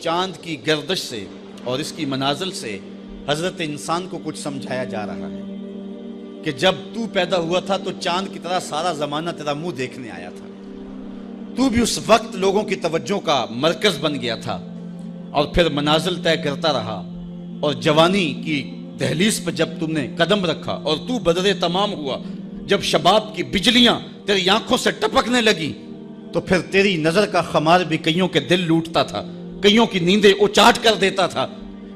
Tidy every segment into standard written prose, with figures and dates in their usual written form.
چاند کی گردش سے اور اس کی منازل سے حضرت انسان کو کچھ سمجھایا جا رہا ہے کہ جب تو پیدا ہوا تھا تو چاند کی طرح سارا زمانہ تیرا منہ دیکھنے آیا تھا، تو بھی اس وقت لوگوں کی توجہ کا مرکز بن گیا تھا، اور پھر منازل طے کرتا رہا، اور جوانی کی دہلیز پہ جب تم نے قدم رکھا اور تو بدر تمام ہوا، جب شباب کی بجلیاں تیری آنکھوں سے ٹپکنے لگی، تو پھر تیری نظر کا خمار بھی کئیوں کے دل لوٹتا تھا، کئیوں کی نیندیں اچاٹ کر دیتا تھا۔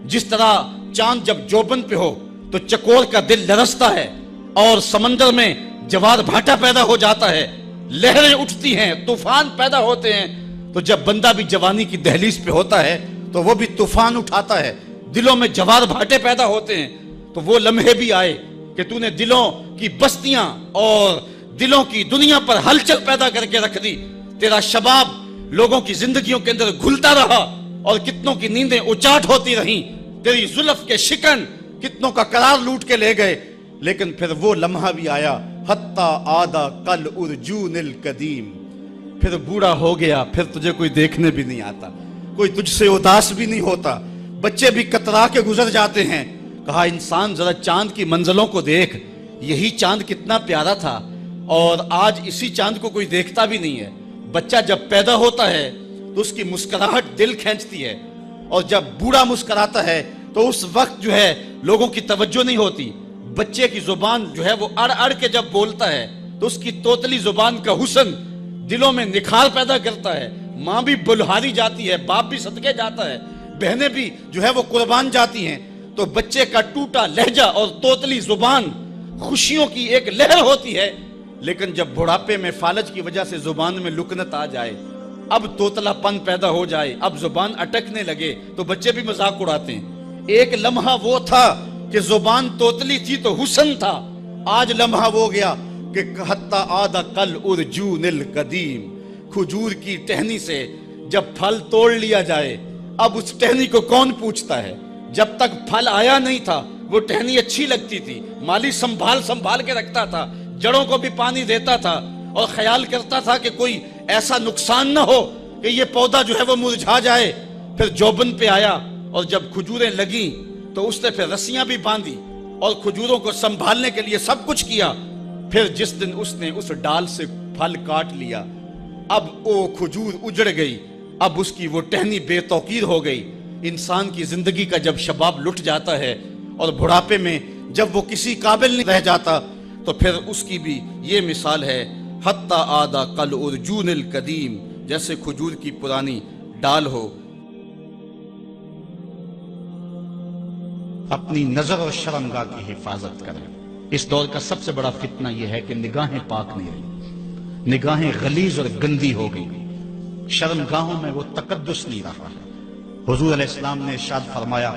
جس طرح چاند جب جوبن پہ ہو تو چکور کا دل لرزتا ہے، اور سمندر میں جوار بھاٹا پیدا ہو جاتا ہے، لہریں اٹھتی ہیں، طوفان پیدا ہوتے ہیں، تو جب بندہ بھی جوانی کی دہلیز پہ ہوتا ہے تو وہ بھی طوفان اٹھاتا ہے، دلوں میں جوار بھاٹے پیدا ہوتے ہیں۔ تو وہ لمحے بھی آئے کہ تو نے دلوں کی بستیاں اور دلوں کی دنیا پر ہلچل پیدا کر کے رکھ دی۔ تیرا شباب لوگوں کی زندگیوں کے اندر گھلتا رہا اور کتنوں کی نیندیں اچاٹ ہوتی رہیں، تیری زلف کے شکن کتنوں کا قرار لوٹ کے لے گئے، لیکن پھر وہ لمحہ بھی آیا، حتی آدھا کل ارجون القدیم، پھر بوڑھا ہو گیا، پھر تجھے کوئی دیکھنے بھی نہیں آتا، کوئی تجھ سے اداس بھی نہیں ہوتا، بچے بھی کترا کے گزر جاتے ہیں۔ کہا انسان ذرا چاند کی منزلوں کو دیکھ، یہی چاند کتنا پیارا تھا، اور آج اسی چاند کو کوئی دیکھتا بھی نہیں ہے۔ بچہ جب پیدا ہوتا ہے تو اس کی مسکراہٹ دل کھینچتی ہے، اور جب بوڑھا مسکراتا ہے تو اس وقت جو ہے لوگوں کی توجہ نہیں ہوتی۔ بچے کی زبان جو ہے وہ اڑ اڑ کے جب بولتا ہے تو اس کی توتلی زبان کا حسن دلوں میں نکھار پیدا کرتا ہے، ماں بھی بلہاری جاتی ہے، باپ بھی صدقے جاتا ہے، بہنیں بھی جو ہے وہ قربان جاتی ہیں۔ تو بچے کا ٹوٹا لہجہ اور توتلی زبان خوشیوں کی ایک لہر ہوتی ہے، لیکن جب بڑھاپے میں فالج کی وجہ سے زبان میں لکنت آ جائے، اب توتلا پن پیدا ہو جائے، اب زبان اٹکنے لگے، تو بچے بھی مذاق اڑاتے ہیں۔ ایک لمحہ وہ تھا کہ زبان توتلی تھی تو حسن تھا، آج لمحہ وہ گیا کہ حتی آدھا کل ارجون القدیم، کھجور کی ٹہنی سے جب پھل توڑ لیا جائے، اب اس ٹہنی کو کون پوچھتا ہے؟ جب تک پھل آیا نہیں تھا وہ ٹہنی اچھی لگتی تھی، مالی سنبھال کے رکھتا تھا، جڑوں کو بھی پانی دیتا تھا، اور خیال کرتا تھا کہ کوئی ایسا نقصان نہ ہو کہ یہ پودا جو ہے وہ مرجھا جائے۔ پھر جوبن پہ آیا، اور جب کھجوریں لگیں تو اس نے پھر رسیاں بھی باندھی اور کھجوروں کو سنبھالنے کے لیے سب کچھ کیا۔ پھر جس دن اس نے اس ڈال سے پھل کاٹ لیا، اب وہ کھجور اجڑ گئی، اب اس کی وہ ٹہنی بے توقیر ہو گئی۔ انسان کی زندگی کا جب شباب لٹ جاتا ہے اور بڑھاپے میں جب وہ کسی قابل نہیں رہ جاتا، تو پھر اس کی بھی یہ مثال ہے، حتی آدھا کل ارجون القدیم، جیسے کھجور کی پرانی ڈال ہو۔ اپنی نظر اور شرمگاہ کی حفاظت کریں۔ اس دور کا سب سے بڑا فتنہ یہ ہے کہ نگاہیں پاک نہیں رہی، نگاہیں غلیظ اور گندی ہو گئی، شرمگاہوں میں وہ تقدس نہیں رہا ہے۔ حضور علیہ السلام نے ارشاد فرمایا،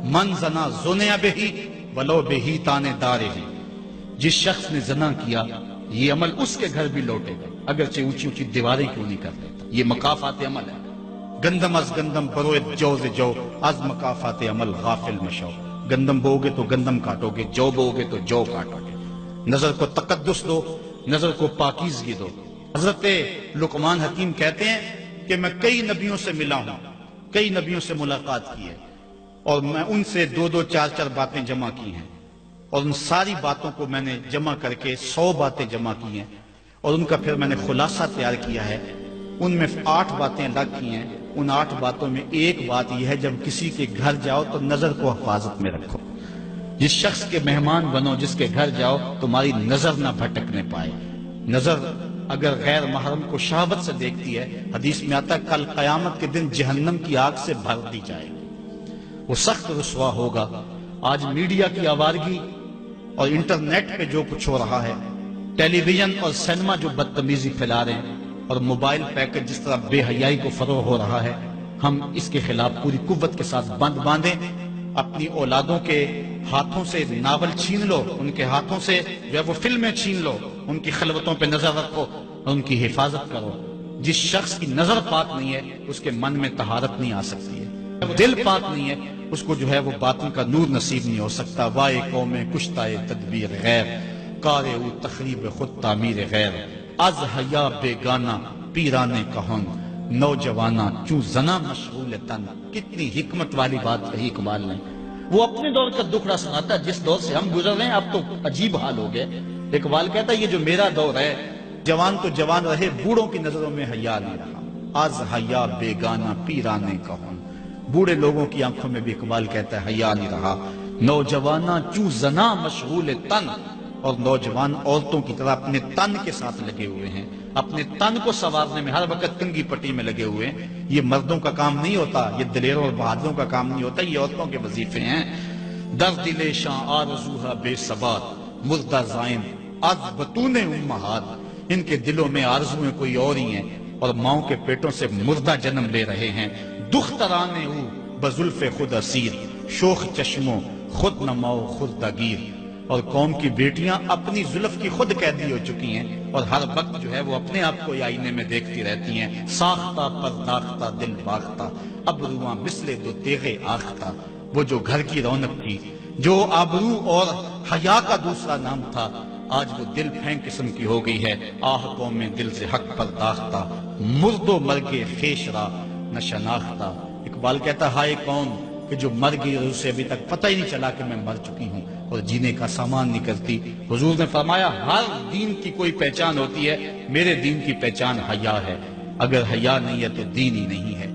من زنا زنیا بہی ولو بہی تانے دارے ہی، جس شخص نے زنا کیا یہ عمل اس کے گھر بھی لوٹے گا، اگرچہ اونچی اونچی دیواریں کیوں نہیں کر دیتا۔ یہ مکافات عمل ہے۔ گندم از گندم بروید جو ز جو، از مکافات عمل غافل مشو۔ گندم بو گے تو گندم کاٹو گے، جو بو گے تو جو کاٹو گے۔ نظر کو تقدس دو، نظر کو پاکیزگی دو۔ حضرت لقمان حکیم کہتے ہیں کہ میں کئی نبیوں سے ملا ہوں، کئی نبیوں سے ملاقات کی ہے، اور میں ان سے 2-2 4-4 باتیں جمع کی ہیں، اور ان ساری باتوں کو میں نے جمع کر کے 100 باتیں جمع کی ہیں، اور ان کا پھر میں نے خلاصہ تیار کیا ہے۔ ان میں 8 باتیں الگ کی ہیں، ان 8 باتوں میں ایک بات یہ ہے، جب کسی کے گھر جاؤ تو نظر کو حفاظت میں رکھو۔ جس شخص کے مہمان بنو، جس کے گھر جاؤ، تمہاری نظر نہ بھٹکنے پائے۔ نظر اگر غیر محرم کو شہوت سے دیکھتی ہے، حدیث میں آتا ہے کل قیامت کے دن جہنم کی آگ سے بھر دی جائے گی، وہ سخت رسوا ہوگا۔ آج میڈیا کی آوارگی اور انٹرنیٹ پہ جو کچھ ہو رہا ہے، ٹیلی ویژن اور سینما جو بدتمیزی پھیلا رہے ہیں، اور موبائل پیکج جس طرح بے حیائی کو فروغ ہو رہا ہے، ہم اس کے خلاف پوری قوت کے ساتھ بند باندھیں۔ اپنی اولادوں کے ہاتھوں سے ناول چھین لو، ان کے ہاتھوں سے جو ہے وہ فلمیں چھین لو، ان کی خلوتوں پہ نظر رکھو اور ان کی حفاظت کرو۔ جس شخص کی نظر پاک نہیں ہے اس کے من میں طہارت نہیں آ سکتی ہے، دل پاک نہیں ہے اس کو جو ہے وہ باطن کا نور نصیب نہیں ہو سکتا۔ وائے قوم کشتائے تدبیر غیر، کارے تخریب خود تعمیر غیر، از حیا بیگانہ پیرانے کہن، نوجوانا چوں زنا مشغول تن. کتنی حکمت والی بات کہی اقبال نے. وہ اپنے دور کا دکھڑا سناتا ہے جس دور سے ہم گزر رہے ہیں. اب تو عجیب حال ہو گئے. اقبال کہتا ہے یہ جو میرا دور ہے، جوان تو جوان رہے، بوڑھوں کی نظروں میں حیا نہیں رہا. آز حیا بیگانہ پیرانے کہوں. بوڑھے لوگوں کی آنکھوں میں بھی اقبال کہتا ہے حیا نہیں رہا. نوجوانا چوں زنا مشغول تن. اور نوجوان عورتوں کی طرح اپنے تن کے ساتھ لگے ہوئے ہیں، اپنے تن کو سنوارنے میں ہر وقت کنگھی پٹی میں لگے ہوئے ہیں. یہ مردوں کا کام نہیں ہوتا، یہ دلیروں اور بہادروں کا کام نہیں ہوتا، یہ عورتوں کے وظیفے ہیں. در دل شاں آرزوہا بے ثبات مردہ زائم از بطون امہات. ان کے دلوں میں آرزویں کوئی اور ہی ہیں اور ماؤں کے پیٹوں سے مردہ جنم لے رہے ہیں. دخترانے او بزلف خود اسیر شوخ چشموں خود نماؤ خود دگیر. اور قوم کی بیٹیاں اپنی زلف کی خود قیدی ہو چکی ہیں اور ہر وقت جو ہے وہ اپنے آپ کو آئینے میں دیکھتی رہتی ہیں. ساختہ پرداختہ دل باختہ ابروان مثل دو تیغے آختہ. وہ جو گھر کی رونق تھی، جو آبرو اور حیا کا دوسرا نام تھا، آج وہ دل پھینک قسم کی ہو گئی ہے. آہ قوم میں دل سے حق پرداختہ مرد و مرگے خیش را نہ شناختہ. اقبال کہتا ہائے قوم کہ جو مر گئی اور اسے ابھی تک پتہ ہی نہیں چلا کہ میں مر چکی ہوں اور جینے کا سامان نہیں کرتی. حضور نے فرمایا ہر دین کی کوئی پہچان ہوتی ہے، میرے دین کی پہچان حیا ہے. اگر حیا نہیں ہے تو دین ہی نہیں ہے.